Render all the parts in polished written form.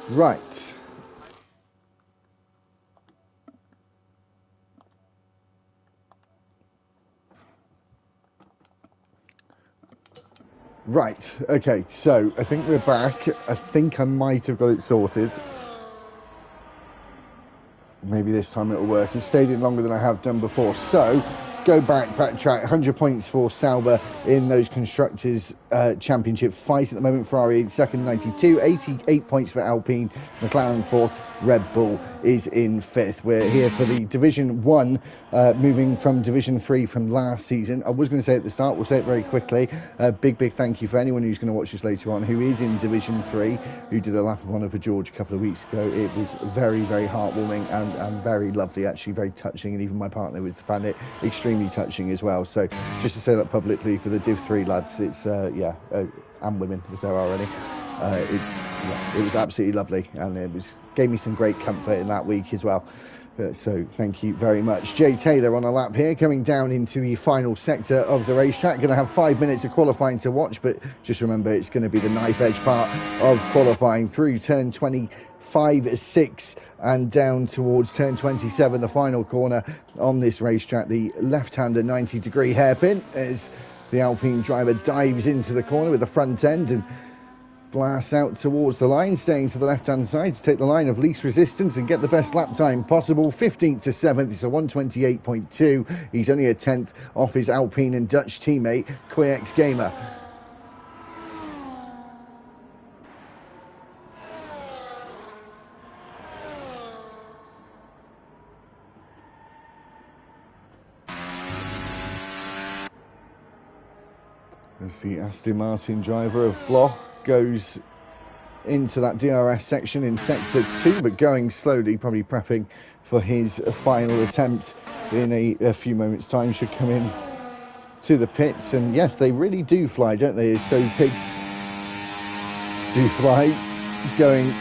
Right. Right, okay, so I think we're back. I think I might have got it sorted. Maybe this time it'll work. It stayed in longer than I have done before. So, go backtrack. 100 points for Sauber in those Constructors' Championship fight at the moment. Ferrari second, 92. 88 points for Alpine. McLaren fourth. Red Bull is in fifth. We're here for the Division 1, moving from Division 3 from last season. I was going to say at the start, we'll say it very quickly. Big thank you for anyone who's going to watch this later on who is in Division 3, who did a lap of honour for George a couple of weeks ago. It was very heartwarming and very lovely, actually, very touching, and even my partner would find it extremely touching as well. So just to say that publicly for the Div 3 lads, it's, and women, if there are any. It was absolutely lovely, and gave me some great comfort in that week as well. So thank you very much. Jay Taylor on a lap here, coming down into the final sector of the racetrack. Going to have 5 minutes of qualifying to watch, but just remember it's going to be the knife edge part of qualifying through turn 25, 6 and down towards turn 27, the final corner on this racetrack. The left-hander 90-degree hairpin as the Alpine driver dives into the corner with the front end and blasts out towards the line, staying to the left-hand side to take the line of least resistance and get the best lap time possible. 15th to 7th, it's a 128.2. He's only a 10th off his Alpine and Dutch teammate, Koyex Gamer. As the Aston Martin driver of Bloch goes into that DRS section in sector 2, but going slowly, probably prepping for his final attempt in a few moments' time. Should come in to the pits, and yes, they really do fly, don't they? So pigs do fly, going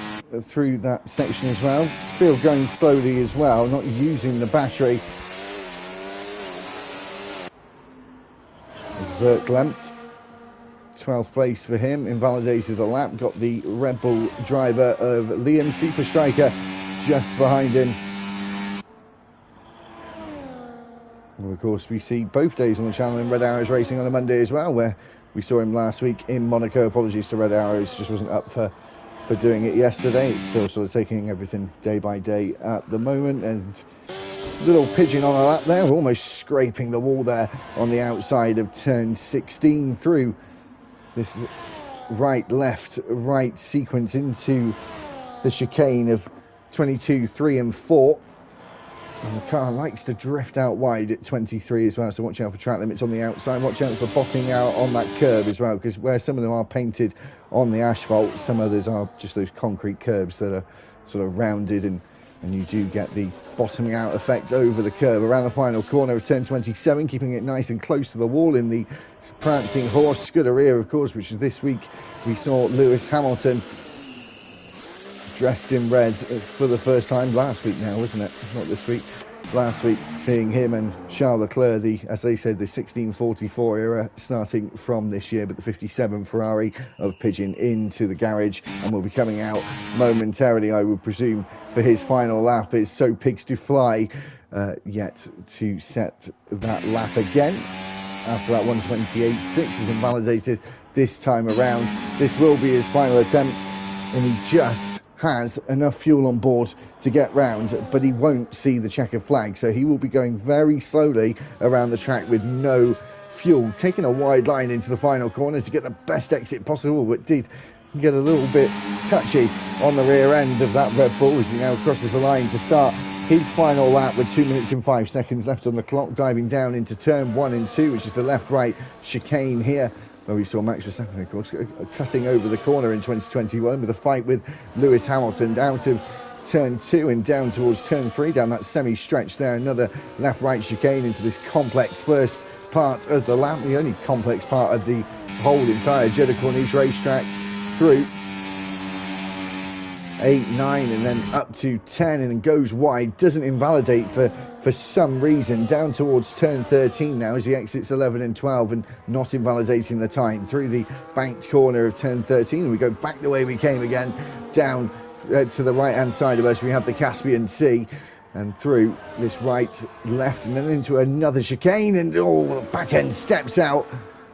through that section as well. Field going slowly as well, not using the battery. Verklempt, 12th place for him, invalidated the lap, got the Red Bull driver of Liam Superstriker just behind him. And of course we see both days on the channel in Red Arrows Racing on a Monday as well, where we saw him last week in Monaco. Apologies to Red Arrows, just wasn't up for doing it yesterday. It's still sort of taking everything day by day at the moment, and little pigeon on a lap there, almost scraping the wall there on the outside of turn 16 through this right sequence into the chicane of 22, 3 and 4. And the car likes to drift out wide at 23 as well, so watch out for track limits on the outside. Watch out for bottoming out on that curb as well, because where some of them are painted on the asphalt, some others are just those concrete curbs that are sort of rounded, and you do get the bottoming out effect over the curve. Around the final corner of turn 27, keeping it nice and close to the wall in the prancing horse Scuderia, of course, which is this week. We saw Lewis Hamilton dressed in red for the first time last week now, wasn't it? Not this week. Last week, seeing him and Charles Leclerc, as they said, the 1644 era starting from this year, but the 57 Ferrari of Pigeon into the garage, and will be coming out momentarily, I would presume, for his final lap. It's So Pigs to Fly yet to set that lap again after that 128.6 is invalidated this time around. This will be his final attempt, and he just has enough fuel on board to get round, but he won't see the checkered flag, so he will be going very slowly around the track with no fuel, taking a wide line into the final corner to get the best exit possible, but did get a little bit touchy on the rear end of that Red Bull as he now crosses the line to start his final lap with 2 minutes and 5 seconds left on the clock, diving down into turn 1 and 2, which is the left-right chicane here, where we saw Max Verstappen, of course, cutting over the corner in 2021 with a fight with Lewis Hamilton out of turn 2 and down towards turn 3, down that semi-stretch there. Another left-right chicane into this complex first part of the lap, the only complex part of the whole entire Jeddah Corniche racetrack, through 8, 9 and then up to 10, and then goes wide, doesn't invalidate for some reason, down towards turn 13 now as he exits 11 and 12 and not invalidating the time through the banked corner of turn 13. And we go back the way we came again, down to the right-hand side of us, we have the Caspian Sea, and through this right, left, and then into another chicane, and the back end steps out,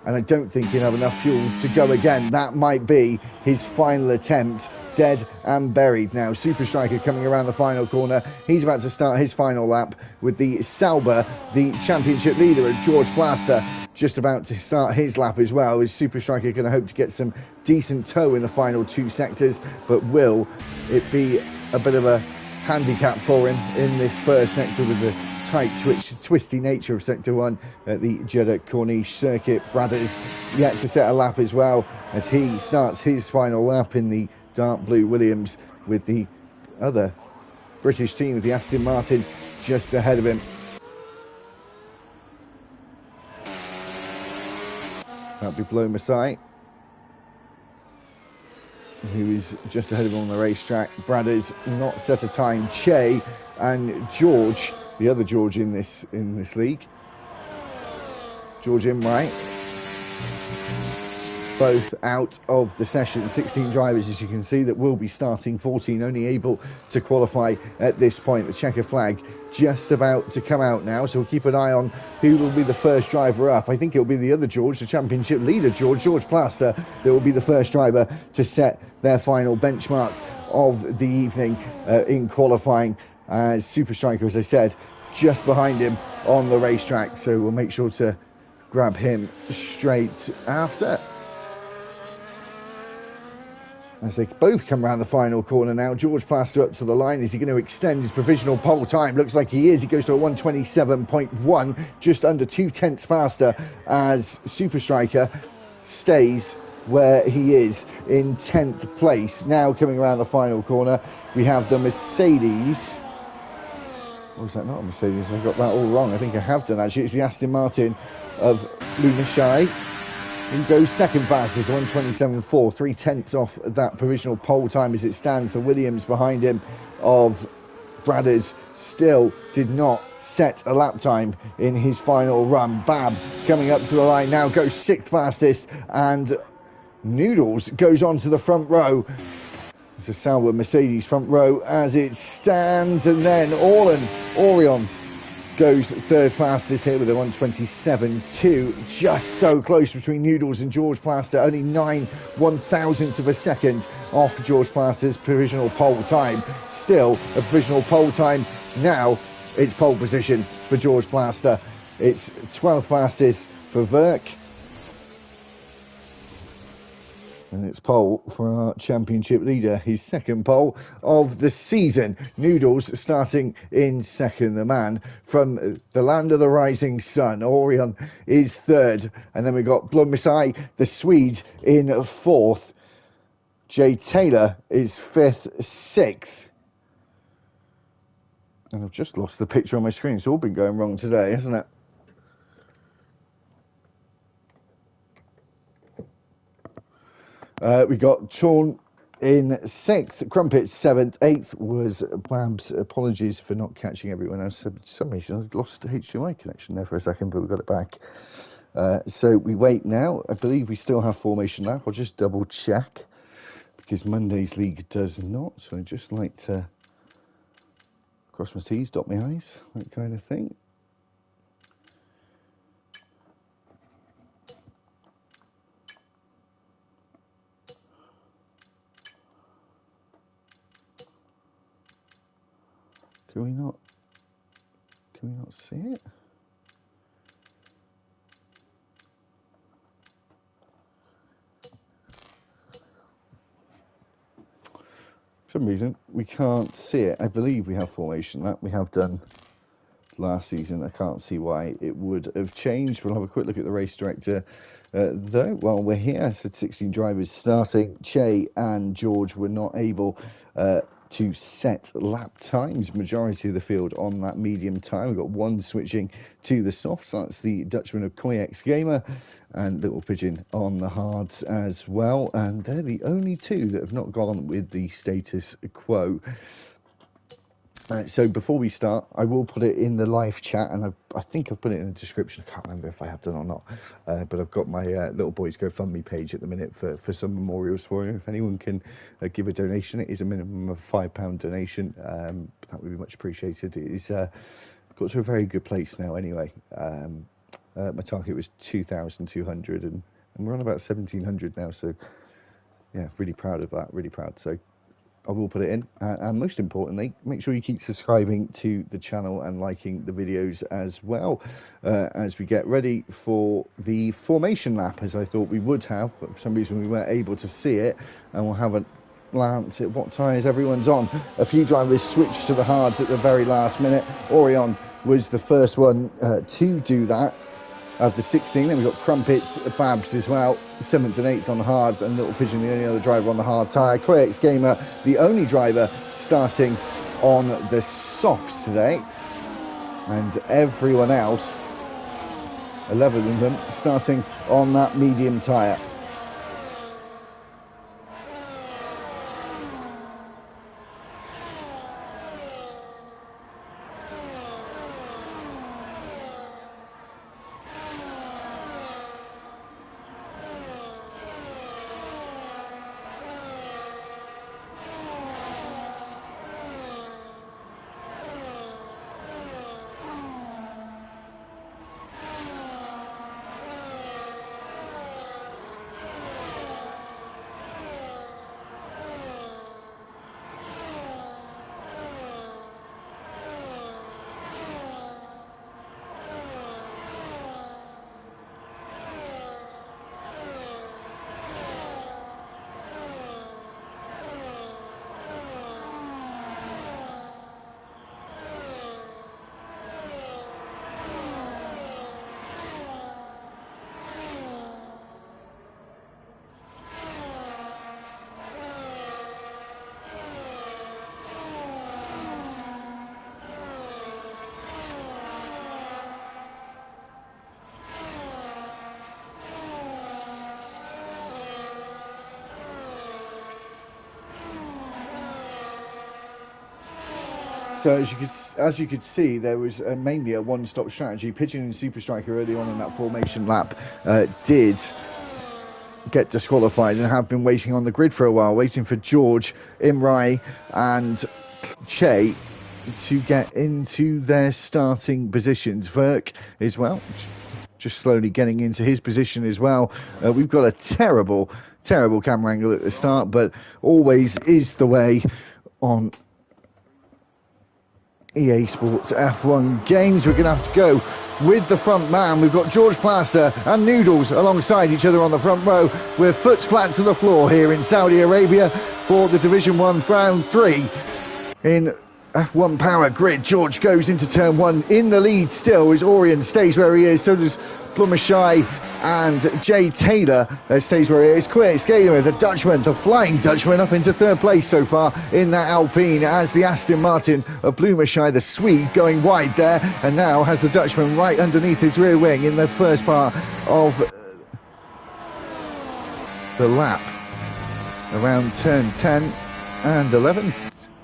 and I don't think he'll have enough fuel to go again. That might be his final attempt, dead and buried. Now, Super Striker coming around the final corner. He's about to start his final lap with the Sauber, the championship leader, of George Plaster, just about to start his lap as well. Is Super Striker going to hope to get some decent tow in the final two sectors, but will it be a bit of a handicap for him in this first sector with the tight, twisty nature of Sector 1 at the Jeddah Corniche circuit? Bradders yet to set a lap as well as he starts his final lap in the dark blue Williams, with the other British team, the Aston Martin, just ahead of him. That'll be Blow Masai, who is just ahead of him on the racetrack. Bradders not set a time. Che and George, the other George in this league, George Imrai, both out of the session. 16 drivers, as you can see, that will be starting. 14 only able to qualify at this point. The checker flag just about to come out now, so we'll keep an eye on who will be the first driver up. I think it'll be the other George, the championship leader George Plaster, that will be the first driver to set their final benchmark of the evening in qualifying. Super Striker, as I said, just behind him on the racetrack, so we'll make sure to grab him straight after. As they both come around the final corner now. George Plaster up to the line. Is he going to extend his provisional pole time? Looks like he is. He goes to a 1:27.1, just under 2/10 faster, as Super Striker stays where he is in 10th place. Now coming around the final corner, we have the Mercedes. Or is that not a Mercedes? I got that all wrong. I think I have done, actually. It's the Aston Martin of Luna Shai. He goes second fastest, 1:27.4, 3/10 off that provisional pole time as it stands. The Williams behind him of Bradders still did not set a lap time in his final run. Bab coming up to the line now, goes sixth fastest, and Noodles goes on to the front row. It's a Sauber Mercedes front row as it stands, and then Orion goes third fastest here with a 1:27.2, just so close between Noodles and George Plaster, only 9 1/1000ths of a second off George Plaster's provisional pole time. Still a provisional pole time. Now it's pole position for George Plaster. It's 12th fastest for Verk, and it's pole for our championship leader, his second pole of the season. Noodles starting in second, the man from the land of the rising sun. Orion is third, and then we've got Blommisai, the Swede, in fourth. Jay Taylor is fifth, sixth. And I've just lost the picture on my screen. It's all been going wrong today, hasn't it? We got Sean in sixth, Crumpet seventh, eighth was Babs. Apologies for not catching everyone else. For some reason I lost the HDMI connection there for a second, but we got it back. So we wait now. I believe we still have formation lap. I'll just double check, because Monday's league does not. So I just like to cross my T's, dot my I's, that kind of thing. Can we not see it? For some reason we can't see it. I believe we have formation that we have done last season. I can't see why it would have changed. We'll have a quick look at the race director though while we're here. I said 16 drivers starting. Che and George were not able to set lap times. Majority of the field on that medium time. We've got one switching to the softs. That's the Dutchman of Koyex Gamer, and Little Pigeon on the hards as well. And they're the only two that have not gone with the status quo. So before we start, I will put it in the live chat, and I think I've put it in the description. I can't remember if I have done or not, but I've got my little boy's GoFundMe page at the minute for some memorials for him. If anyone can give a donation, it is a minimum of £5 donation. That would be much appreciated. It is got to a very good place now anyway. My target was 2,200 and we're on about 1,700 now, so yeah, really proud of that, really proud. So I will put it in, and most importantly, make sure you keep subscribing to the channel and liking the videos as well, as we get ready for the formation lap, as I thought we would have, but for some reason we weren't able to see it, and we'll have a glance at what tyres everyone's on. A few drivers switched to the hards at the very last minute. Orion was the first one to do that of the 16. Then we've got Crumpets, Babs as well, 7th and 8th on the hards, and Little Pigeon the only other driver on the hard tyre. KX Gamer the only driver starting on the softs today, and everyone else, 11 of them, starting on that medium tyre. So as you could see, there was mainly a one-stop strategy. Pigeon and Super Striker early on in that formation lap did get disqualified and have been waiting on the grid for a while, waiting for George, Imrai and Che to get into their starting positions. Verk as well, just slowly getting into his position as well. We've got a terrible camera angle at the start, but always is the way on EA Sports F1 games. We're going to have to go with the front man. We've got George Plaster and Noodles alongside each other on the front row. We're foot flat to the floor here in Saudi Arabia for the Division 1 round 3 in F1 Power Grid. George goes into turn 1 in the lead still as Orion stays where he is. So does Blumashai, and Jay Taylor stays where he is. KX Gamer, the Dutchman, the Flying Dutchman, up into third place so far in that Alpine, as the Aston Martin of Blumashai, the Swede, going wide there, and now has the Dutchman right underneath his rear wing in the first part of the lap around turn 10 and 11.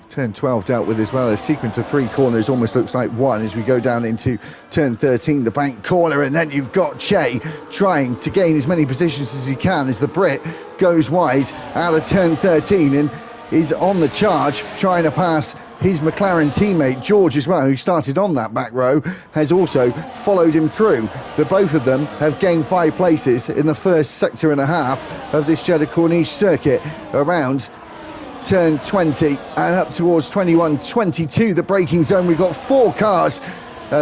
Turn 12 dealt with as well. A sequence of 3 corners almost looks like one as we go down into turn 13, the bank corner, and then you've got Che trying to gain as many positions as he can as the Brit goes wide out of turn 13 and is on the charge, trying to pass his McLaren teammate George as well, who started on that back row, has also followed him through. But both of them have gained 5 places in the first sector and a half of this Jeddah Corniche circuit around turn 20 and up towards 21, 22, the braking zone. We've got 4 cars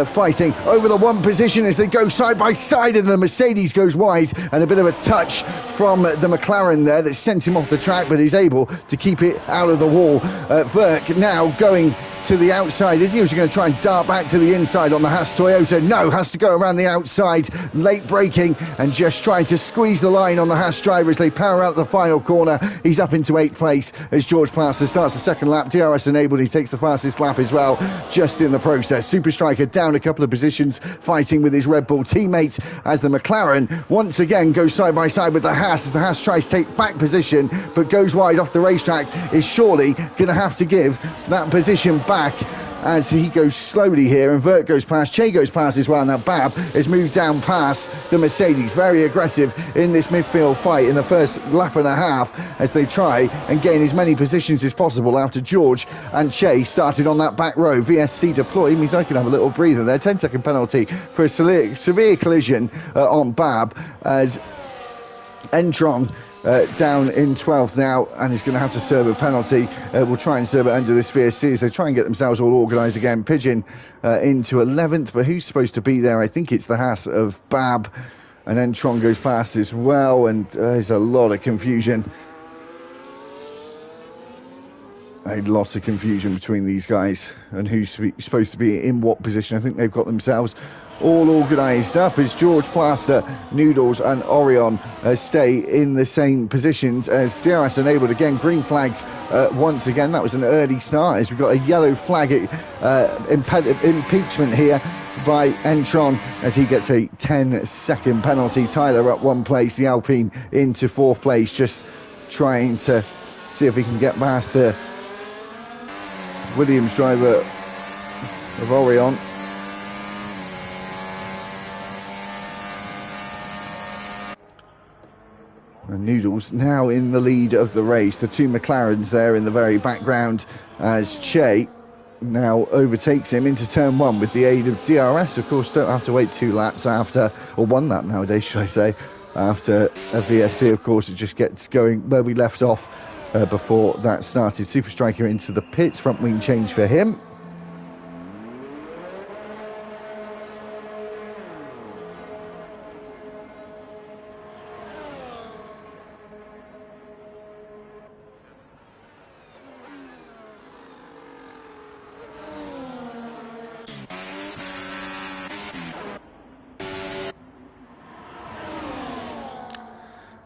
fighting over the one position as they go side by side, and the Mercedes goes wide, and a bit of a touch from the McLaren there that sent him off the track, but he's able to keep it out of the wall. Verk now going to the outside. Is he going to try and dart back to the inside on the Haas Toyota? No, has to go around the outside, late braking and just trying to squeeze the line on the Haas driver as they power out the final corner. He's up into 8th place as George Plaster starts the second lap. DRS enabled, he takes the fastest lap as well, just in the process. Super Striker down a couple of positions, fighting with his Red Bull teammate as the McLaren once again goes side by side with the Haas as the Haas tries to take back position but goes wide off the racetrack. Is surely going to have to give that position back as he goes slowly here, and Vert goes past, Che goes past as well. Now Bab has moved down past the Mercedes, very aggressive in this midfield fight in the first lap and a half as they try and gain as many positions as possible after George and Che started on that back row. VSC deployed, means I can have a little breather there. 10-second penalty for a severe collision on Bab as Entron down in 12th now, and is going to have to serve a penalty. We'll try and serve it under this VSC as they try and get themselves all organised again. Pigeon into 11th, but who's supposed to be there? I think it's the Haas of Bab, and Entron goes past as well, and there's a lot of confusion. A lot of confusion between these guys and who's supposed to be in what position. I think they've got themselves all organised up as George Plaster, Noodles and Orion stay in the same positions as DRS enabled again. Green flags once again. That was an early start as we've got a yellow flag impeachment here by Entron as he gets a 10-second penalty. Tyler up one place, the Alpine into 4th place, just trying to see if he can get past the Williams driver of Orion. And Noodles now in the lead of the race. The two McLarens there in the very background as Che now overtakes him into turn 1 with the aid of DRS. Of course, don't have to wait 2 laps after, or 1 lap nowadays, should I say, after a VSC. Of course, it just gets going where we left off before that started. Super Striker into the pits, front wing change for him.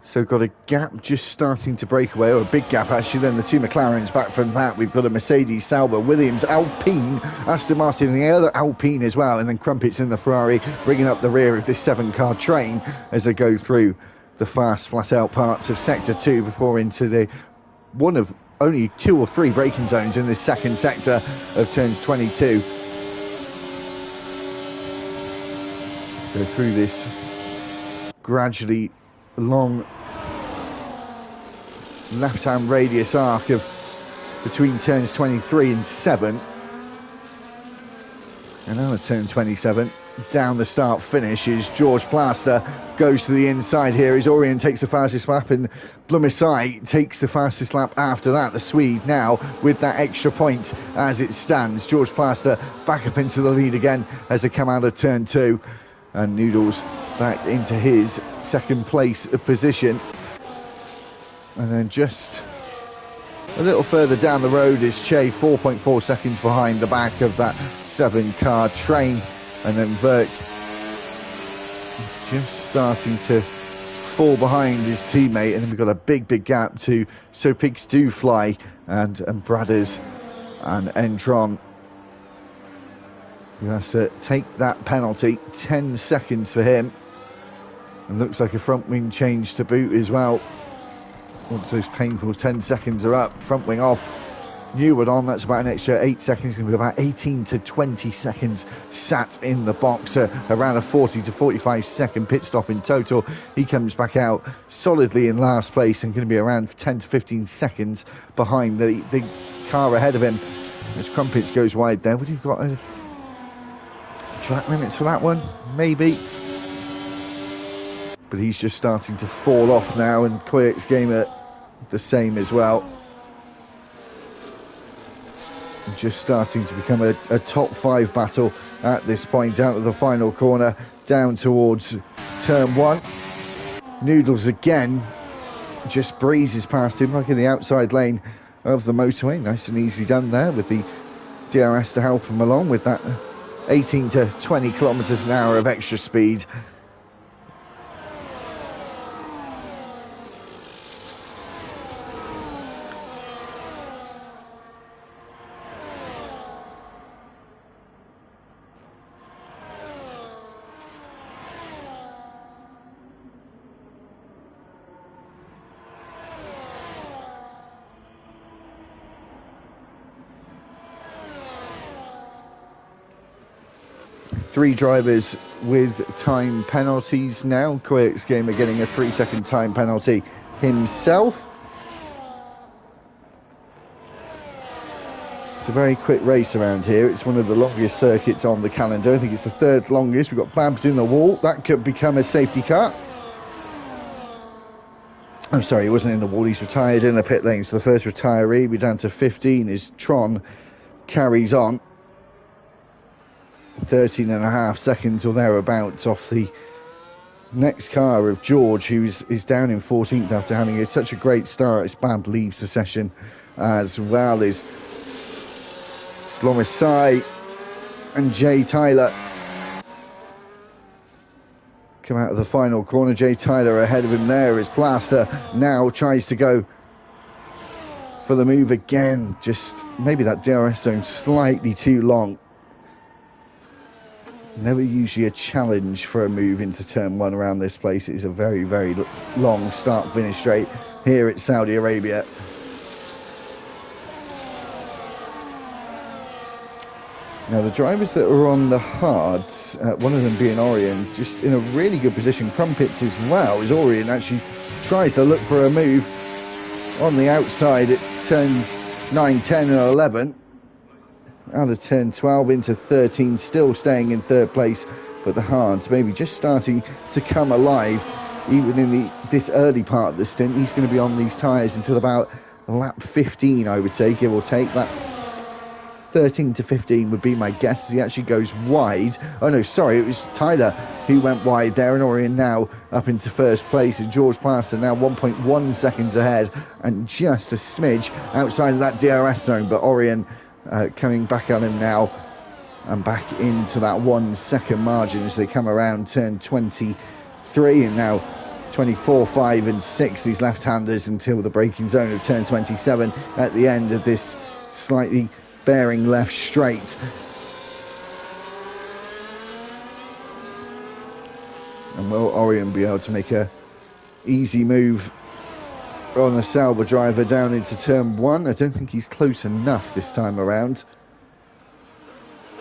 So got a gap just starting to break away, or a big gap actually. Then the two McLarens back from that. We've got a Mercedes, Sauber, Williams, Alpine, Aston Martin, and the other Alpine as well. And then Crumpets in the Ferrari, bringing up the rear of this 7-car train as they go through the fast, flat-out parts of Sector 2 before into the one of only 2 or 3 braking zones in this second sector of turns 22. Go through this gradually long left-hand radius arc of between turns 23 and 7, and now at turn 27 down the start finish is George Plaster goes to the inside here as Orion takes the fastest lap and Blumisai takes the fastest lap after that. The Swede now with that extra point as it stands. George Plaster back up into the lead again as they come out of turn 2, and Noodles back into his second place position. And then just a little further down the road is Che, 4.4 seconds behind the back of that 7-car train. And then Vert just starting to fall behind his teammate. And then we've got a big gap to So Pigs Do Fly and Bradders and Entron, who has to take that penalty. 10 seconds for him. And looks like a front wing change to boot as well. Once those painful 10 seconds are up, front wing off, Newwood on, that's about an extra 8 seconds, going to be about 18 to 20 seconds sat in the box, around a 40 to 45 second pit stop in total. He comes back out solidly in last place and going to be around 10 to 15 seconds behind the car ahead of him as Crumpets goes wide there. Would you have got a track limits for that one? Maybe. But he's just starting to fall off now, and Koyak's Gamer the same as well. Just starting to become a top 5 battle at this point, out of the final corner, down towards turn 1. Noodles again just breezes past him like in the outside lane of the motorway. Nice and easy done there with the DRS to help him along with that 18 to 20 kilometres an hour of extra speed. 3 drivers with time penalties now. Koyak's Gamer getting a 3-second time penalty himself. It's a very quick race around here. It's one of the longest circuits on the calendar. I think it's the 3rd longest. We've got Babs in the wall. That could become a safety car. I'm sorry, he wasn't in the wall. He's retired in the pit lane. So the first retiree, we're down to 15 as Tron carries on. 13.5 seconds or thereabouts off the next car of George, who is down in 14th after having such a great start as Bab leaves the session, as well as Blomisai and Jay Tyler come out of the final corner. Jay Tyler ahead of him there as Plaster now tries to go for the move again. Just maybe that DRS zone slightly too long. Never usually a challenge for a move into turn 1 around this place. It is a very, very long start-finish straight here at Saudi Arabia. Now the drivers that are on the hards, one of them being Orion, just in a really good position. Crumpets as well, as Orion actually tries to look for a move on the outside at turns 9, 10 and 11. Out of turn 12 into 13, still staying in 3rd place, but the hards maybe just starting to come alive even in this early part of the stint. He's going to be on these tyres until about lap 15, I would say, give or take. That 13 to 15 would be my guess, as he actually goes wide. Oh no, sorry, it was Tyler who went wide there, and Orion now up into 1st place, and George Plaster now 1.1 seconds ahead and just a smidge outside of that DRS zone, but Orion coming back on him now and back into that 1 second margin as they come around turn 23, and now 24, 5 and 6, these left-handers, until the braking zone of turn 27 at the end of this slightly bearing left straight. And will Orion be able to make a easy move on the Sauber driver down into turn 1? I don't think he's close enough this time around.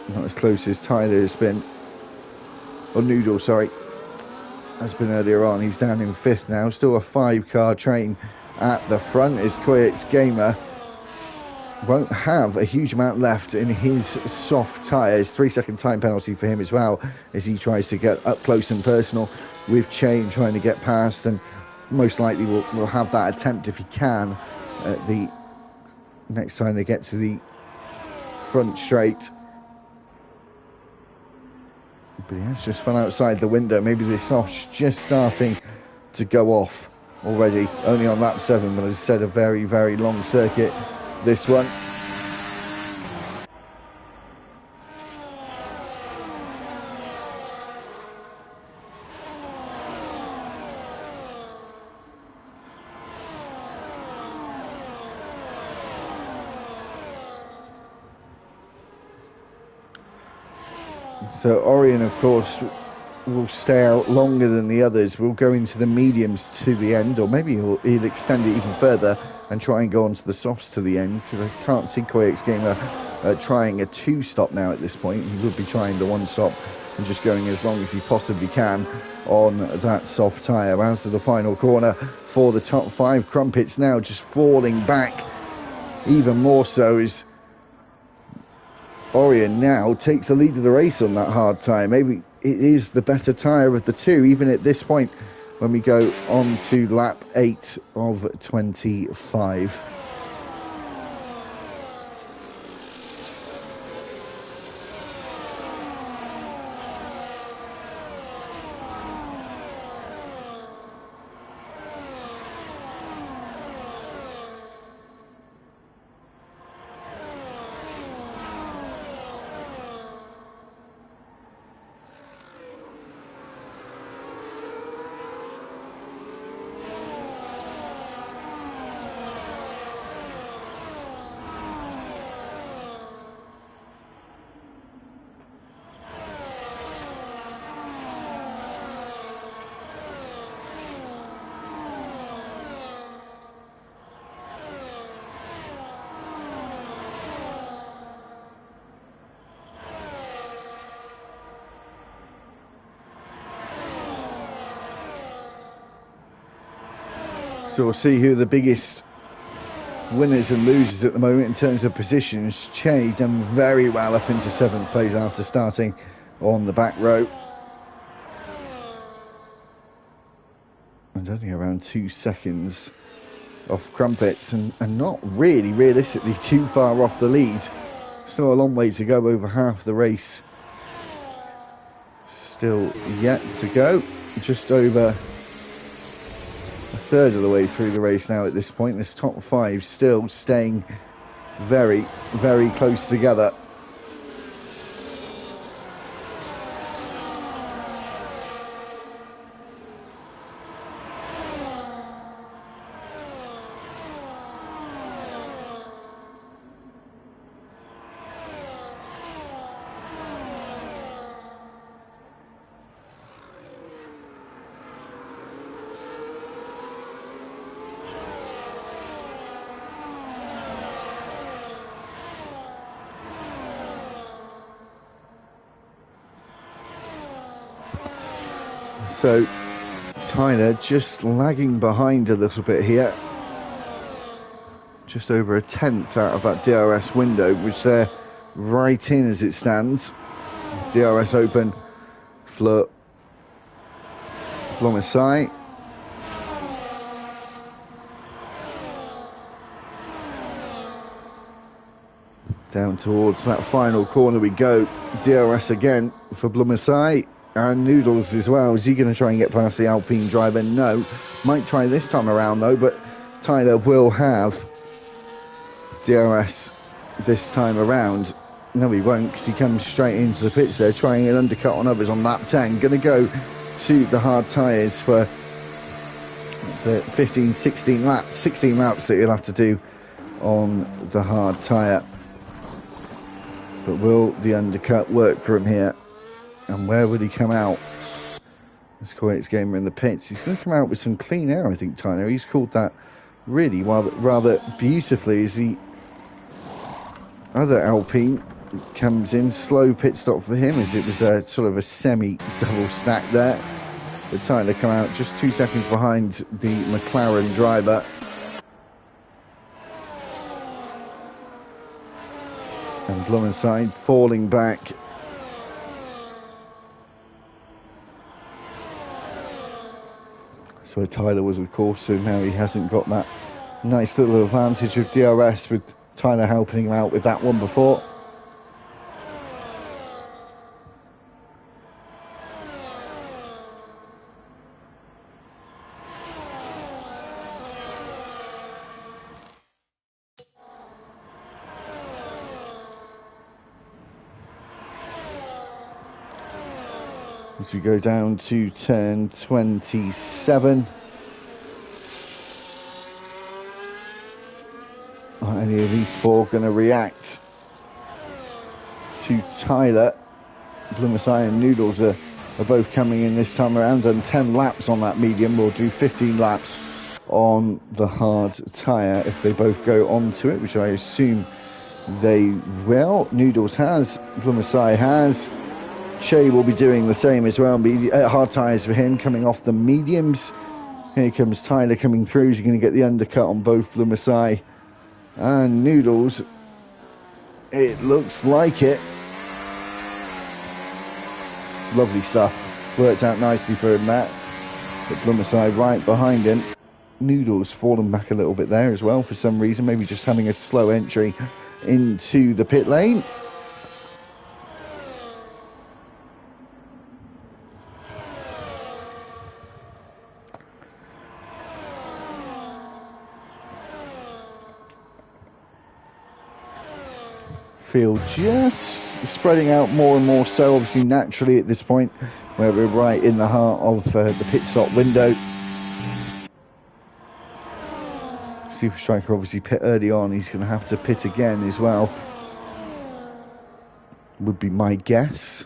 Not as close as Tyler has been, or Noodle, sorry, has been earlier on. He's down in 5th now. Still a 5-car train at the front, as Koyak's Gamer won't have a huge amount left in his soft tyres. 3-second time penalty for him as well, as he tries to get up close and personal with Chain, trying to get past, and most likely will have that attempt if he can at the next time they get to the front straight. But he has just fell outside the window. Maybe this soft's just starting to go off already, only on lap 7, but as I said, a very, very long circuit, this one. So Orion, of course, will stay out longer than the others. We'll go into the mediums to the end, or maybe he'll extend it even further and try and go on to the softs to the end, because I can't see Koyak's Gamer trying a 2-stop now at this point. He would be trying the 1-stop and just going as long as he possibly can on that soft tyre. Out of the final corner for the top 5. Crumpets now just falling back even more so, as Orion now takes the lead of the race on that hard tyre. Maybe it is the better tyre of the two, even at this point, when we go on to lap 8 of 25. So we'll see who the biggest winners and losers at the moment in terms of positions. Che done very well up into 7th place after starting on the back row. And only around 2 seconds off Crumpets, and not really realistically too far off the lead. Still a long way to go, over half the race still yet to go. Just over a third of the way through the race now at this point. This top 5 still staying very, very close together. So Tyler just lagging behind a little bit here. Just over a tenth out of that DRS window, which they're right in as it stands. DRS open for Blomasai. Down towards that final corner we go. DRS again for Blomasai. And Noodles as well. Is he going to try and get past the Alpine driver? No. Might try this time around though, but Tyler will have DRS this time around. No, he won't, because he comes straight into the pits there, trying an undercut on others on lap 10. Going to go to the hard tyres for the 15, 16 laps. 16 laps that he'll have to do on the hard tyre. But will the undercut work for him here? And where would he come out? Let's call it his gamer in the pits. He's going to come out with some clean air, I think, Tyler. He's called that really rather beautifully as the other Alpine comes in. Slow pit stop for him as it was a sort of a semi-double stack there. But Tyler come out just 2 seconds behind the McLaren driver. And Blumenstein falling back. So Tyler was, of course, so now he hasn't got that nice little advantage of DRS with Tyler helping him out with that one before. As we go down to turn 27. Are any of these four going to react to Tyler? Blumasai and Noodles are both coming in this time around, and 10 laps on that medium. We'll do 15 laps on the hard tyre if they both go onto it, which I assume they will. Noodles has, Blumasai has. Che will be doing the same as well. Hard tyres for him coming off the mediums. Here comes Tyler coming through. He's going to get the undercut on both Blumasai and Noodles. It looks like it. Lovely stuff. Worked out nicely for him, Matt. But Blumasai right behind him. Noodles fallen back a little bit there as well for some reason. Maybe just having a slow entry into the pit lane. Field just spreading out more and more so, obviously naturally at this point where we're right in the heart of the pit stop window. Super Striker obviously pit early on. He's going to have to pit again as well, would be my guess.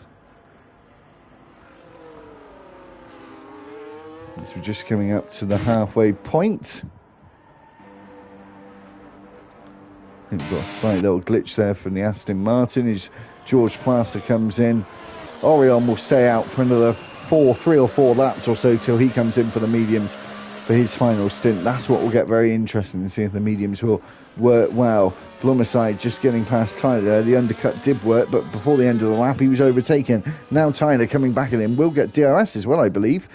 As we're just coming up to the halfway point. I think we've got a slight little glitch there from the Aston Martin as George Plaster comes in. Orion will stay out for another 3 or 4 laps or so till he comes in for the mediums for his final stint. That's what will get very interesting to see if the mediums will work well. Blummerside just getting past Tyler there. The undercut did work, but before the end of the lap, he was overtaken. Now Tyler coming back at him will get DRS as well, I believe.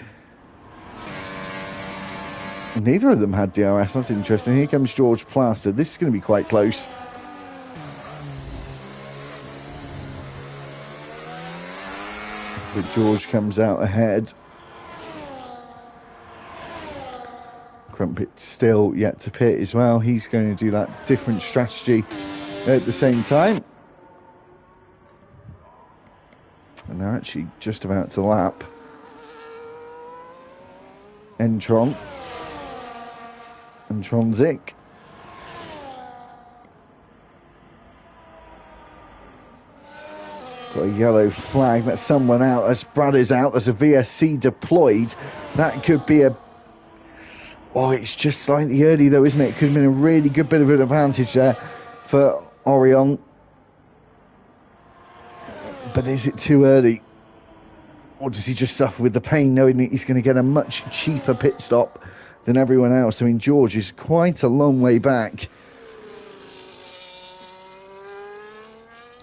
Neither of them had DRS. That's interesting. Here comes George Plaster. This is going to be quite close. But George comes out ahead. Crumpet still yet to pit as well. He's going to do that different strategy at the same time. And they're actually just about to lap Entron and Tronzik. Got a yellow flag. That's someone out. That's Brad is out. There's a VSC deployed. That could be a... Oh, it's just slightly early though, isn't it? It could have been a really good bit of an advantage there for Orion. But is it too early? Or does he just suffer with the pain knowing that he's going to get a much cheaper pit stop than everyone else? I mean, George is quite a long way back.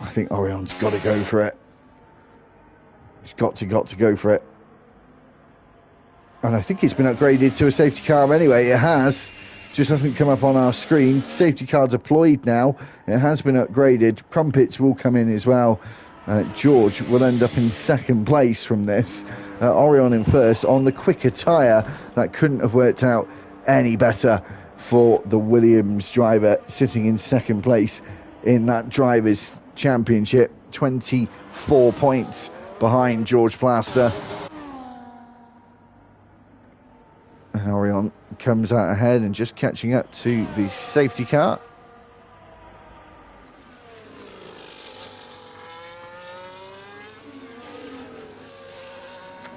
I think Orion's got to go for it. He's got to go for it. And I think it's been upgraded to a safety car anyway. It has. Just hasn't come up on our screen. Safety car deployed now. It has been upgraded. Crumpets will come in as well. George will end up in second place from this. Orion in first on the quicker tyre. That couldn't have worked out any better for the Williams driver, sitting in second place in that Drivers' Championship. 24 points behind George Plaster. And Orion comes out ahead and just catching up to the safety car.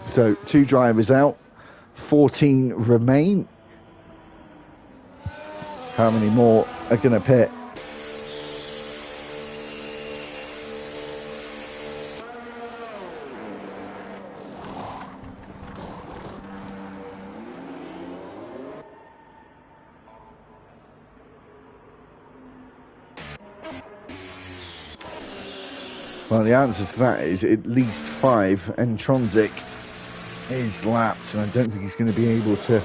So 2 drivers out, 14 remain. How many more are going to pit? Well, the answer to that is at least 5, and Tronzik is lapped, and I don't think he's going to be able to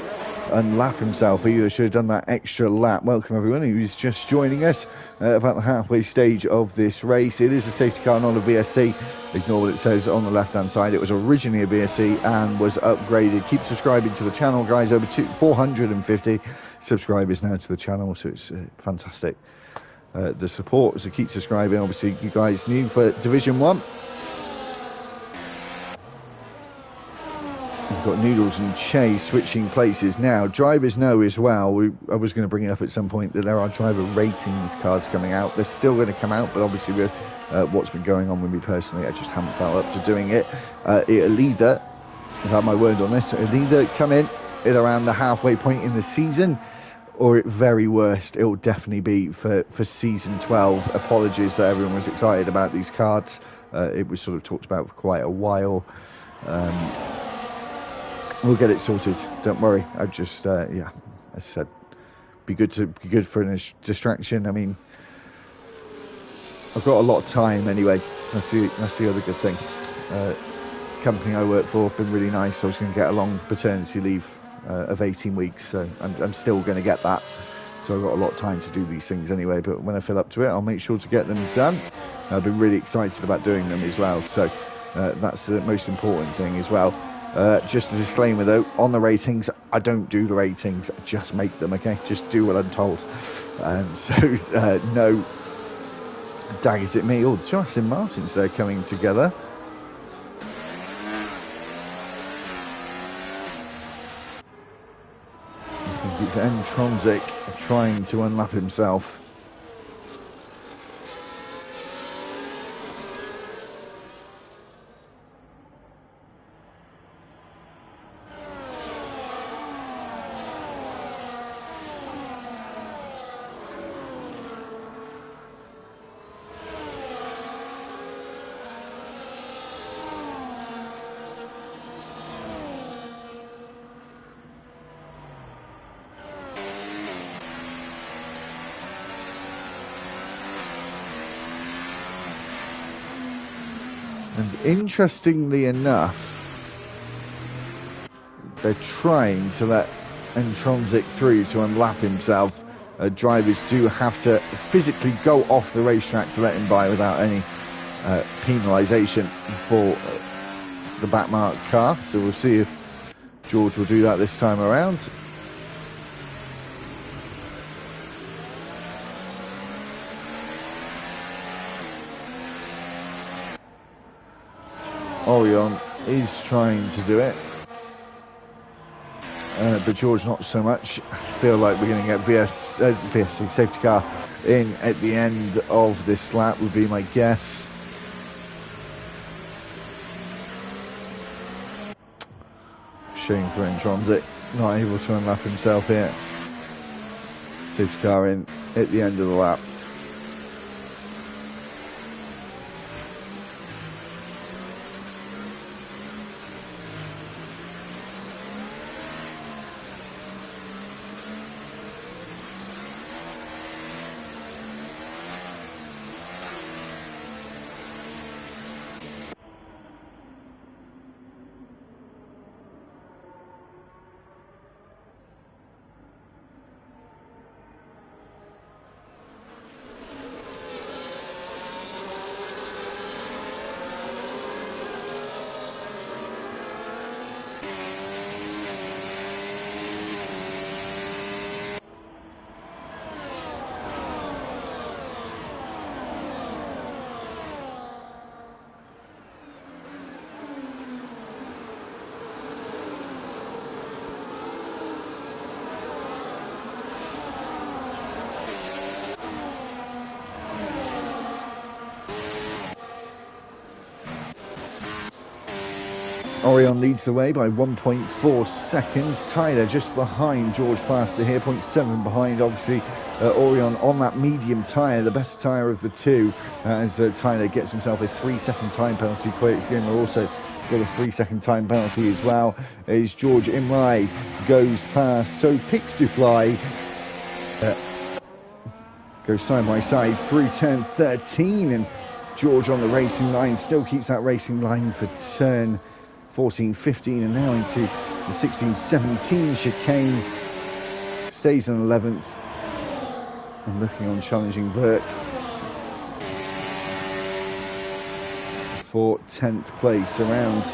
unlap himself either. Should have done that extra lap. Welcome everyone who's just joining us about the halfway stage of this race. It is a safety car, not a VSC. Ignore what it says on the left hand side. It was originally a VSC and was upgraded. Keep subscribing to the channel, guys. Over 450 subscribers now to the channel, so it's fantastic. The support, so keep subscribing. Obviously you guys new for Division 1. We've got Noodles and Chase switching places now. Drivers know as well, I was going to bring it up at some point, that there are driver ratings cards coming out. They're still going to come out, but obviously with what's been going on with me personally, I just haven't felt up to doing it. It'll either, I've had my word on this, it'll either come in at around the halfway point in the season, or at very worst, it will definitely be for season 12. Apologies that everyone was excited about these cards. It was sort of talked about for quite a while. We'll get it sorted. Don't worry. I just, yeah, as I said, be good for a distraction. I mean, I've got a lot of time anyway. That's the other good thing. Company I work for have been really nice. I was going to get a long paternity leave of 18 weeks, so I'm still going to get that. So I've got a lot of time to do these things anyway. But when I feel up to it, I'll make sure to get them done. I've been really excited about doing them as well. So that's the most important thing as well. Just a disclaimer though, on the ratings, I don't do the ratings, I just make them, okay? Just do what I'm told. So no daggers at me. Oh, Josh and Martin's there coming together. I think it's N-Tronzik trying to unlap himself. And interestingly enough, they're trying to let Intronsic through to unlap himself. Drivers do have to physically go off the racetrack to let him by without any penalisation for the backmarked car. So we'll see if George will do that this time around. Orion is trying to do it, but George not so much. I feel like we're going to get VSC safety car in at the end of this lap would be my guess. Shame for Intronsic, not able to unlap himself here. Safety car in at the end of the lap. Orion leads the way by 1.4 seconds. Tyler just behind George Plaster here, 0.7 behind, obviously, Orion on that medium tyre, the best tyre of the two, as Tyler gets himself a 3-second time penalty. Quakes Gamer also got a 3-second time penalty as well, as George Imrai goes past. So Pix to Fly goes side by side through turn 13, and George on the racing line, still keeps that racing line for turn 14, 15, and now into the 16, 17 chicane. Stays in 11th and looking on challenging Verk for 10th place around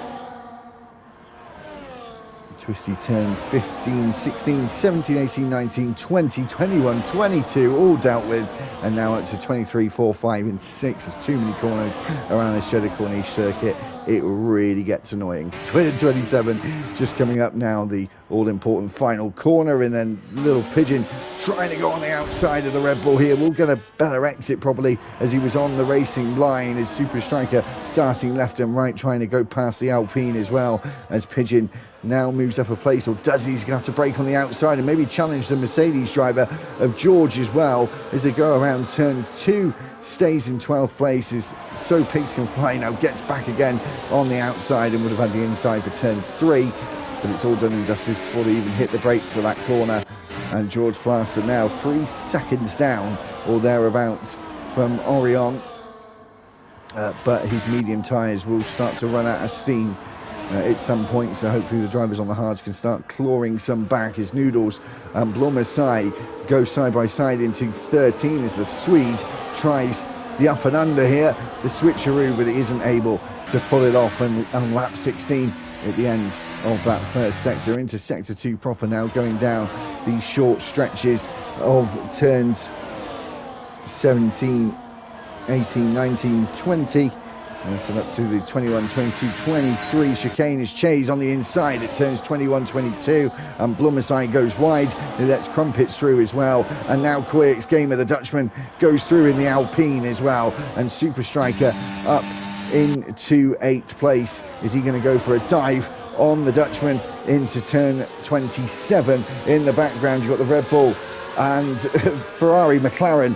twisty turn 15, 16, 17, 18, 19, 20, 21, 22, all dealt with, and now up to 23, 4, 5 and 6. There's too many corners around this Jeddah Corniche circuit. It really gets annoying. 27 just coming up now, the all-important final corner, and then Little Pigeon trying to go on the outside of the Red Bull here. We'll get a better exit probably as he was on the racing line, as Super Striker darting left and right, trying to go past the Alpine as well, as Pigeon now moves up a place, or does he? He's going to have to brake on the outside and maybe challenge the Mercedes driver of George as well as they go around turn 2. Stays in 12th place as So Pigs Can Fly now gets back again on the outside and would have had the inside for turn 3, but it's all done and dusted before they even hit the brakes for that corner. And George Plaster now 3 seconds down or thereabouts from Orion, but his medium tyres will start to run out of steam at some point, so hopefully the drivers on the hards can start clawing some back as Noodles and Blommersai go side by side into 13 as the Swede tries the up and under here, the switcheroo, but it isn't able to pull it off, and lap 16 at the end of that first sector into sector 2 proper now, going down these short stretches of turns 17, 18, 19, 20. And so up to the 21, 22, 23 chicane is Chase on the inside. It turns 21, 22, and Blummerside goes wide. He lets Crumpets through as well. And now Quirk's Gamer, the Dutchman, goes through in the Alpine as well. And Super Striker up into 8th place. Is he going to go for a dive on the Dutchman into turn 27? In the background, you've got the Red Bull and Ferrari, McLaren,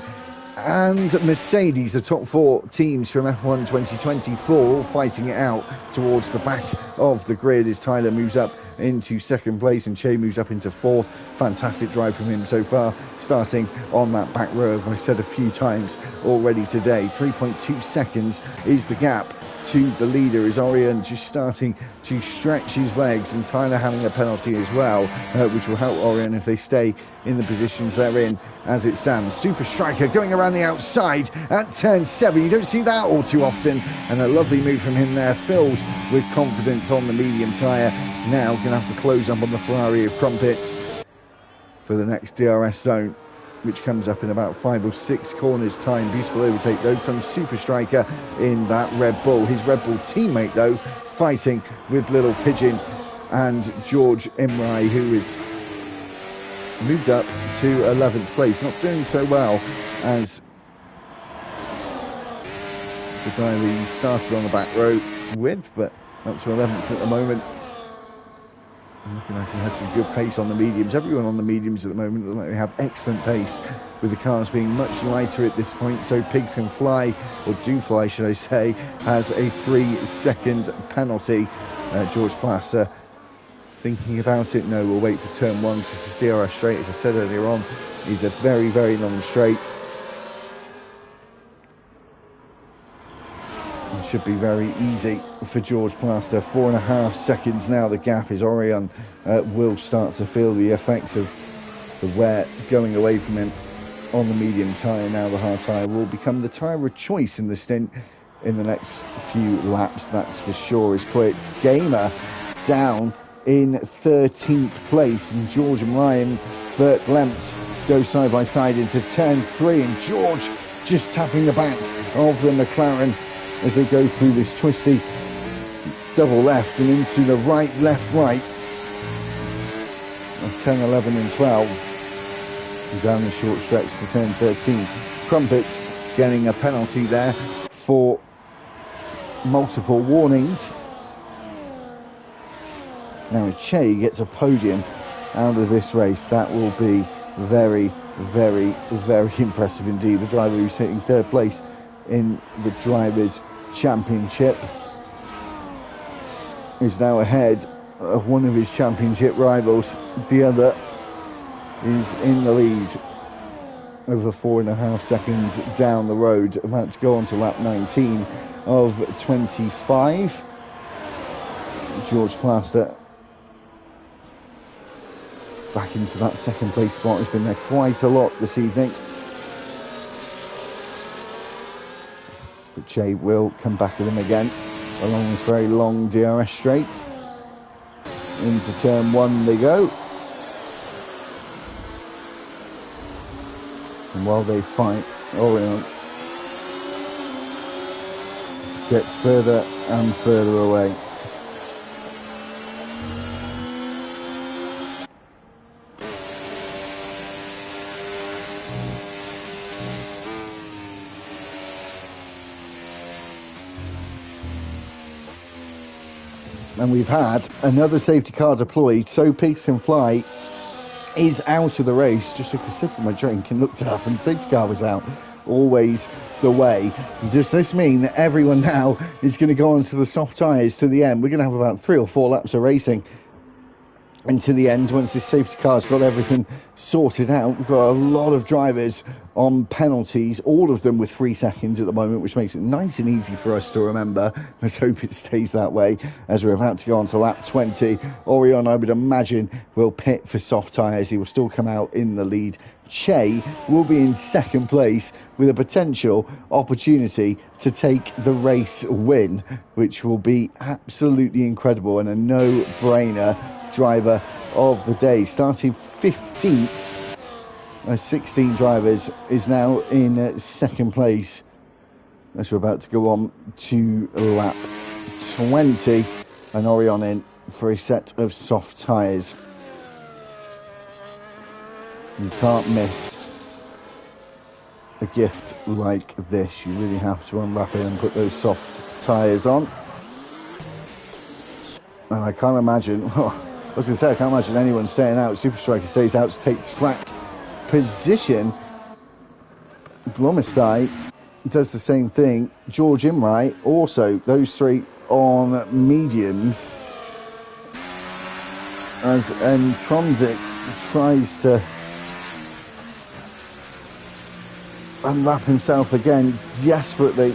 and Mercedes, the top 4 teams from F1 2024, all fighting it out towards the back of the grid as Tyler moves up into 2nd place and Che moves up into 4th. Fantastic drive from him so far, starting on that back row, as I said a few times already today. 3.2 seconds is the gap to the leader is Orion just starting to stretch his legs, and Tyler having a penalty as well, which will help Orion if they stay in the positions they're in as it stands. Super Striker going around the outside at turn 7. You don't see that all too often, and a lovely move from him there, filled with confidence on the medium tyre. Now going to have to close up on the Ferrari of Crumpets for the next DRS zone, which comes up in about 5 or 6 corners time. Beautiful overtake though from Super Striker in that Red Bull. His Red Bull teammate though fighting with Little Pigeon and George Imrai, who is moved up to 11th place. Not doing so well as the guy he started on the back row with, but up to 11th at the moment. Looking like he has some good pace on the mediums. Everyone on the mediums at the moment looks like they have excellent pace, with the cars being much lighter at this point. So Pigs Can Fly, or Do Fly should I say, has a 3-second penalty. George Plaster thinking about it. No, we'll wait for turn 1 because this DRS straight, as I said earlier on, is a very, very long straight. It should be very easy for George Plaster. 4.5 seconds now the gap is. Orion will start to feel the effects of the wear going away from him on the medium tyre. Now the hard tyre will become the tyre of choice in the stint in the next few laps, that's for sure. As quits Gamer down in 13th place, and George and Ryan Bert Lempt go side by side into turn 3, and George just tapping the back of the McLaren as they go through this twisty double left and into the right, left, right of 10, 11 and 12, and down the short stretch to turn 13. Crumpets getting a penalty there for multiple warnings. Now if Che gets a podium out of this race, that will be very, very, very impressive indeed. The driver who's sitting 3rd place in the Drivers' Championship is now ahead of one of his championship rivals. The other is in the lead over 4.5 seconds down the road, about to go on to lap 19 of 25. George Plaster back into that 2nd place spot. He's been there quite a lot this evening. But Che will come back with him again along this very long DRS straight. Into turn 1 they go. And while they fight, Orion gets further and further away. And we've had another safety car deployed, so Pigs Can Fly is out of the race. Just took a sip of my drink and looked up, and the safety car was out. Always the way. Does this mean that everyone now is going to go onto the soft tyres to the end? We're going to have about 3 or 4 laps of racing into the end once this safety car's got everything sorted out. We've got a lot of drivers on penalties, all of them with 3 seconds at the moment, which makes it nice and easy for us to remember. Let's hope it stays that way as we're about to go on to lap 20. Orion, I would imagine, will pit for soft tyres. He will still come out in the lead. Che will be in 2nd place with a potential opportunity to take the race win, which will be absolutely incredible and a no-brainer driver of the day. Starting 15th of 16 drivers is now in 2nd place as we're about to go on to lap 20, and Orion in for a set of soft tyres. You can't miss a gift like this. You really have to unwrap it and put those soft tyres on. And I can't imagine, I was going to say, I can't imagine anyone staying out. Super Striker stays out to take track position. Blomesai does the same thing. George Imrai also, those 3 on mediums. As Tronzik tries to unwrap himself again desperately.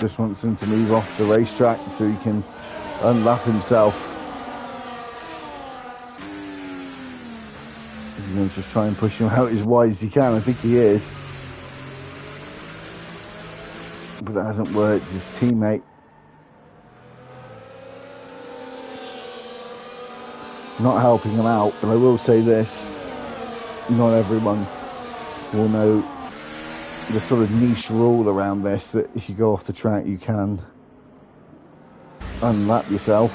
just wants him to move off the racetrack so he can unlap himself. He's going to just try and push him out as wide as he can. I think he is. But that hasn't worked. His teammate not helping him out. But I will say this, not everyone will know the sort of niche rule around this, that if you go off the track you can unlap yourself.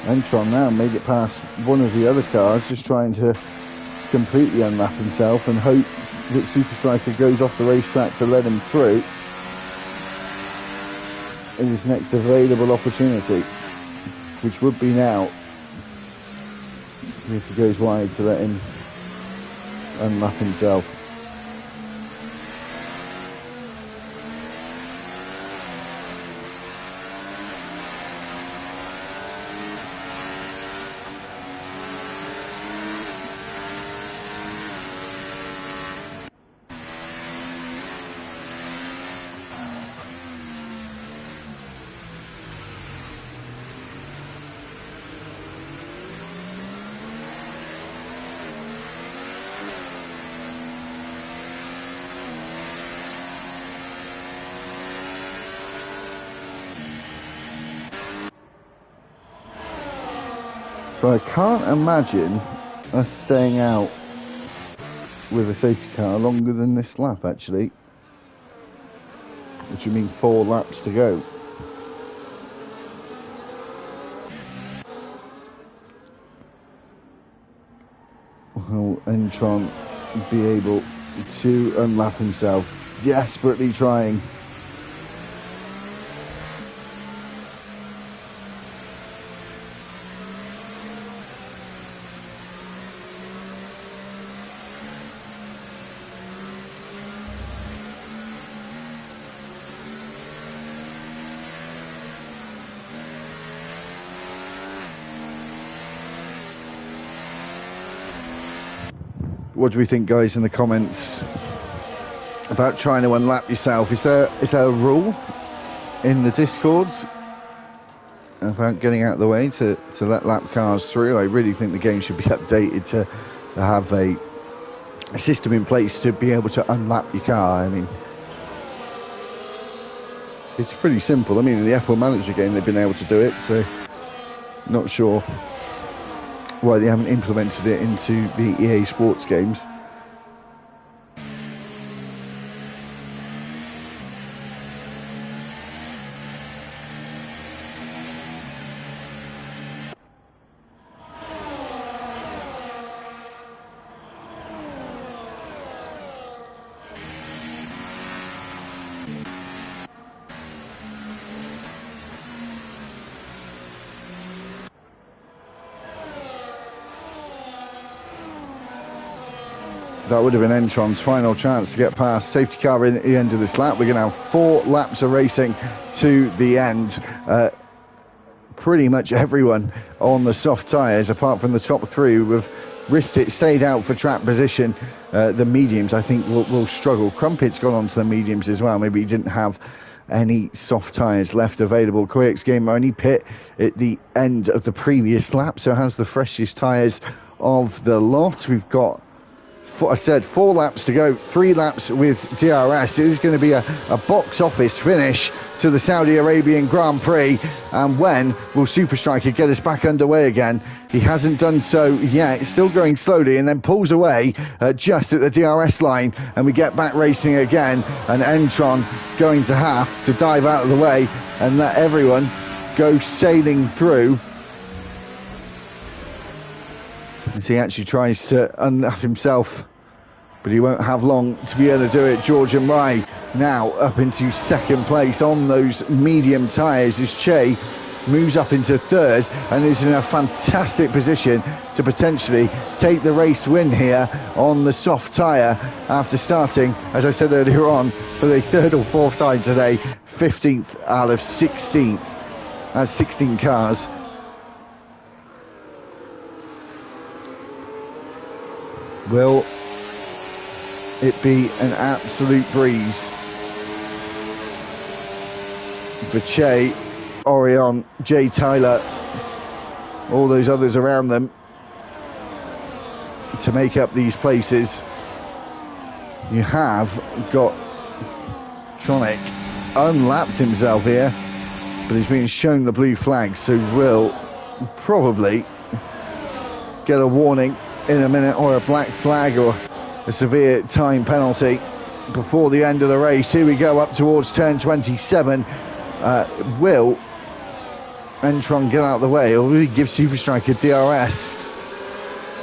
Entron now made it past one of the other cars, just trying to completely unlap himself and hope that Super Striker goes off the racetrack to let him through in his next available opportunity, which would be now, if he goes wide, to let him unlap himself. So I can't imagine us staying out with a safety car longer than this lap, actually. Which would mean 4 laps to go. Will Entron be able to unlap himself? Desperately trying. What do we think, guys, in the comments about trying to unlap yourself? Is there a rule in the Discords about getting out of the way to let lap cars through? I really think the game should be updated to have a system in place to be able to unlap your car. I mean, it's pretty simple. I mean, in the F1 Manager game they've been able to do it, so not sure why they haven't implemented it into the EA Sports games. That would have been Entron's final chance to get past safety car in at the end of this lap. We're going to have 4 laps of racing to the end. Pretty much everyone on the soft tyres, apart from the top 3 who have risked it, stayed out for track position. The mediums, I think, will struggle. Crumpet's gone on to the mediums as well. Maybe he didn't have any soft tyres left available. Quirk's game only pit at the end of the previous lap, so has the freshest tyres of the lot. We've got, I said, 4 laps to go, 3 laps with DRS. It is going to be a box office finish to the Saudi Arabian Grand Prix. And when will Super Striker get us back underway again? He hasn't done so yet. Still going slowly, and then pulls away just at the DRS line, and we get back racing again. And Entron going to have to dive out of the way and let everyone go sailing through, as he actually tries to unlap himself, but he won't have long to be able to do it. George and Rai now up into second place on those medium tyres, as Che moves up into third and is in a fantastic position to potentially take the race win here on the soft tyre after starting, as I said earlier on, for the 3rd or 4th time today, 15th out of 16th. That's 16 cars. Will it be an absolute breeze for Che, Orion, Jay Tyler, all those others around them to make up these places. You have got Tronic unlapped himself here, but he's being shown the blue flag, so will probably get a warning in a minute, or a black flag, or a severe time penalty before the end of the race. Here we go up towards turn 27. Will Entron get out of the way, or will he give Super Striker DRS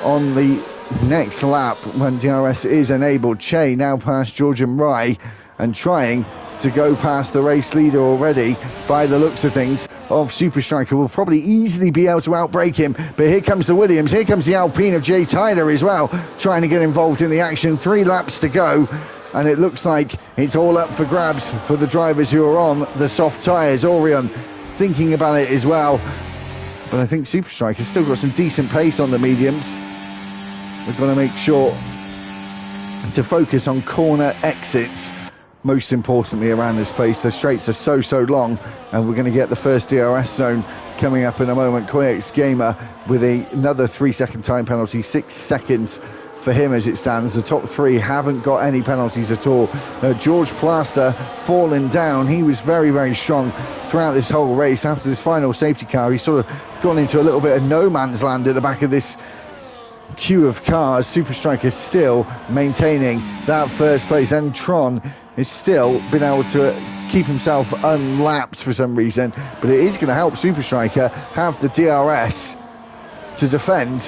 on the next lap when DRS is enabled? Che now past Georgian Rye and trying to go past the race leader already by the looks of things of Super Striker. Will probably easily be able to outbrake him, but here comes the Williams, here comes the Alpine of Jay Tyler as well, trying to get involved in the action. 3 laps to go, and it looks like it's all up for grabs for the drivers who are on the soft tyres. Orion thinking about it as well, but I think Super Striker's still got some decent pace on the mediums. We've got to make sure to focus on corner exits, most importantly around this place. The straights are so long, and we're going to get the first DRS zone coming up in a moment. Koyx Gamer with another 3-second time penalty, 6 seconds for him as it stands. The top 3 haven't got any penalties at all. George Plaster falling down. He was very strong throughout this whole race. After this final safety car, he's sort of gone into a little bit of no man's land at the back of this queue of cars. Super Striker still maintaining that first place, and Tron is still been able to keep himself unlapped for some reason, but it is going to help Super Striker have the DRS to defend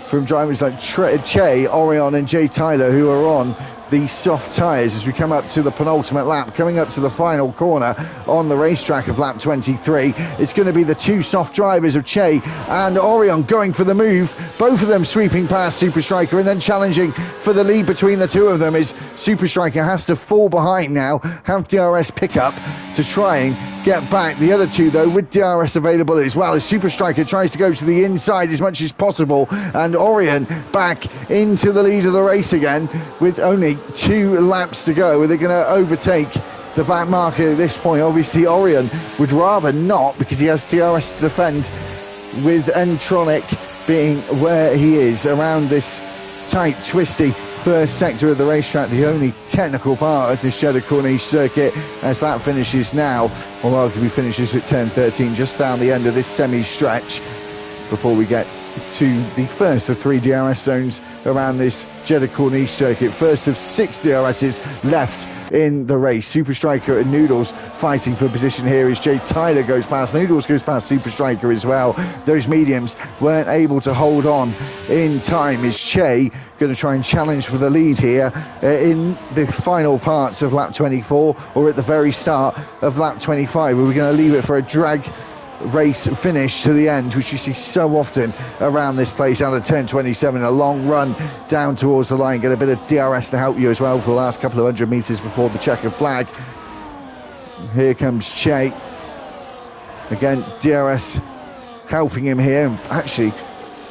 from drivers like Che, Orion and Jay Tyler, who are on the soft tyres as we come up to the penultimate lap, coming up to the final corner on the racetrack of lap 23. It's going to be the 2 soft drivers of Che and Orion going for the move, both of them sweeping past Super Striker and then challenging for the lead between the 2 of them, as Super Striker has to fall behind now, have DRS pick up to try and get back. The other 2 though with DRS available as well, as Super Striker tries to go to the inside as much as possible, and Orion back into the lead of the race again with only 2 laps to go. Are they going to overtake the back marker at this point? Obviously Orion would rather not, because he has DRS to defend, with Entronic being where he is around this tight, twisty first sector of the racetrack, the only technical part of this Jeddah Corniche circuit, as that finishes now, or arguably finishes at turn 13, just down the end of this semi-stretch, before we get to the first of 3 DRS zones around this Jeddah Corniche circuit. First of 6 DRSs left in the race. Super Striker and Noodles fighting for position here as Jay Tyler goes past. Noodles goes past Super Striker as well. Those mediums weren't able to hold on in time. Is Che going to try and challenge for the lead here in the final parts of lap 24, or at the very start of lap 25? Are we going to leave it for a drag race finish to the end, which you see so often around this place, out of turn 27, a long run down towards the line, get a bit of DRS to help you as well for the last couple of 100 metres before the checkered flag. Here comes Che again, DRS helping him here, actually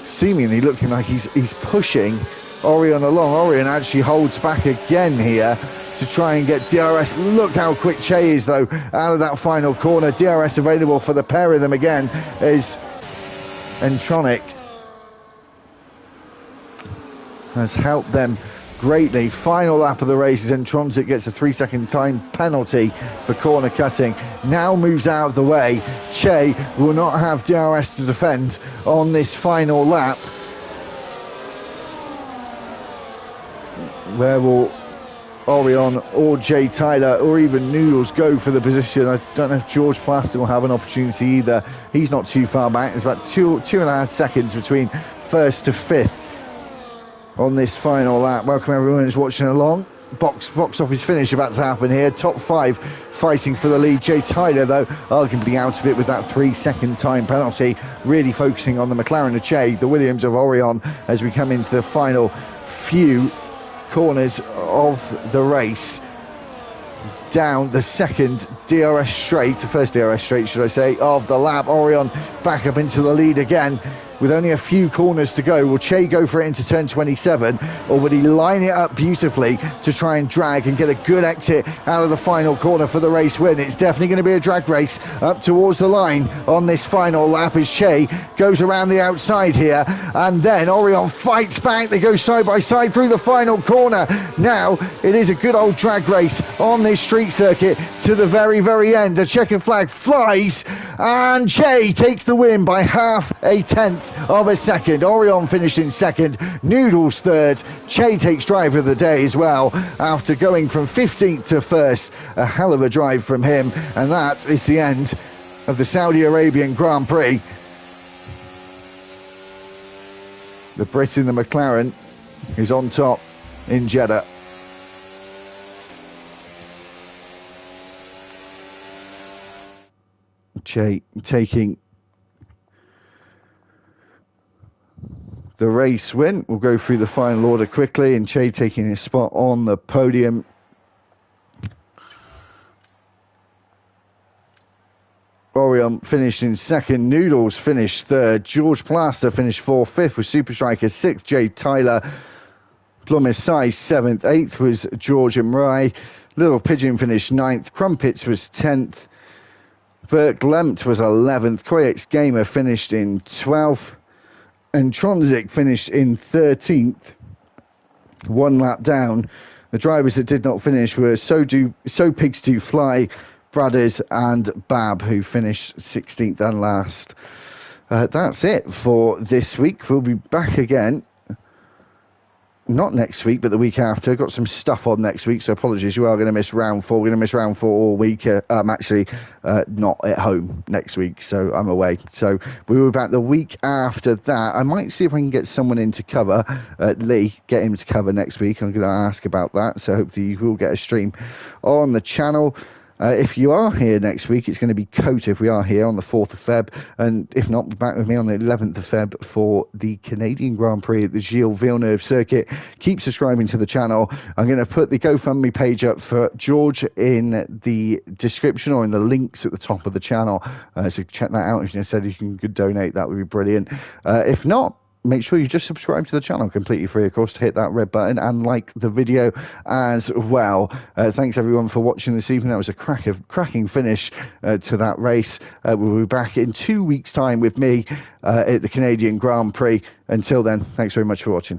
seemingly looking like he's pushing Orion along. Orion actually holds back again here to try and get DRS. Look how quick Che is though out of that final corner. DRS available for the pair of them again is Entronic. Has helped them greatly. Final lap of the race is Entronic gets a 3-second time penalty for corner cutting. Now moves out of the way. Che will not have DRS to defend on this final lap. Where will Orion or Jay Tyler or even Noodles go for the position? I don't know if George Plaster will have an opportunity either. He's not too far back. There's about 2.5 seconds between first to fifth on this final lap. Welcome everyone who's watching along. Box office finish about to happen here. Top 5 fighting for the lead. Jay Tyler though arguably out of it with that 3-second time penalty, really focusing on the McLaren of Che, the Williams of Orion, as we come into the final few corners of the race. Down the second DRS straight, the first DRS straight should I say, of the lap. Orion back up into the lead again with only a few corners to go. Will Che go for it into turn 27, or would he line it up beautifully to try and drag and get a good exit out of the final corner for the race win? It's definitely going to be a drag race up towards the line on this final lap as Che goes around the outside here, and then Orion fights back. They go side by side through the final corner. Now it is a good old drag race on this street circuit to the very, very end. A checkered flag flies, and Che takes the win by 0.5 of a second. Orion finished in second, Noodles third. Che takes driver of the day as well after going from 15th to first. A hell of a drive from him, and that is the end of the Saudi Arabian Grand Prix. The Brit in the McLaren is on top in Jeddah. Che taking the race win. We'll go through the final order quickly, and Che taking his spot on the podium. Orion finished in second, Noodles finished third, George Plaster finished fourth, fifth was Super Striker, sixth Jade Tyler, Plummer Size seventh, eighth was George and Murray, Little Pigeon finished ninth, Crumpets was 10th, Verklempt was 11th, Koyex Gamer finished in 12th, and Tronzik finished in 13th, one lap down. The drivers that did not finish were So Pigs Do Fly, Brothers and Bab, who finished 16th and last. That's it for this week. We'll be back again, not next week, but the week after. Got some stuff on next week, so apologies. You are going to miss round 4. We're going to miss round 4 all week. I'm actually not at home next week, so I'm away. So we will be back the week after that. I might see if I can get someone in to cover Lee, get him to cover next week. I'm going to ask about that, so hopefully you will get a stream on the channel. If you are here next week, it's going to be Coat if we are here on the 4th of Feb. And if not, be back with me on the 11th of Feb for the Canadian Grand Prix at the Gilles Villeneuve circuit. Keep subscribing to the channel. I'm going to put the GoFundMe page up for George in the description or in the links at the top of the channel. So check that out. If you said you can donate, that would be brilliant. If not, make sure you just subscribe to the channel, completely free, of course, to hit that red button and like the video as well. Thanks everyone for watching this evening. That was a cracking finish to that race. We'll be back in 2 weeks' time with me at the Canadian Grand Prix. Until then, thanks very much for watching.